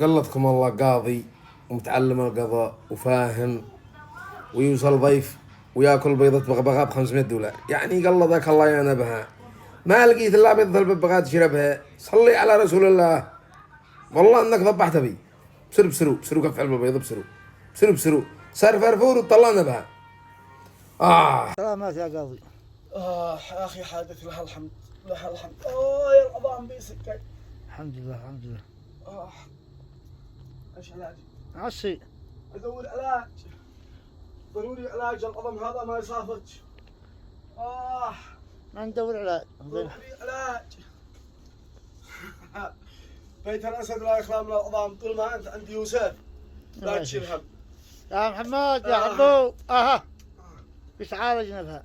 قلتكم الله قاضي ومتعلم القضاء وفاهم ويوصل ضيف وياكل بيضة بغبغاء ب$500، يعني قلدك الله يا نبها. ما لقيت الا بيضة الببغاء تشربها، صلي على رسول الله. والله انك ذبحت بي. بسرو كف علم البيض، بسرو صار فرفور وطلعنا بها. سلامات يا قاضي. يا أخي حادث لها الحمد، لها الحمد. يا العظام بيسكت. الحمد لله الحمد لله. ايش علاجي؟ عشي ادور علاج، ضروري علاج العظم هذا ما يصافتش. ما ندور علاج. ضروري علاج. بيت الاسد لا يخلى من العظام طول ما انت عندي يوسف، لا تشيل هم. يا محمد يا حبو اها ايش عالجنا بها؟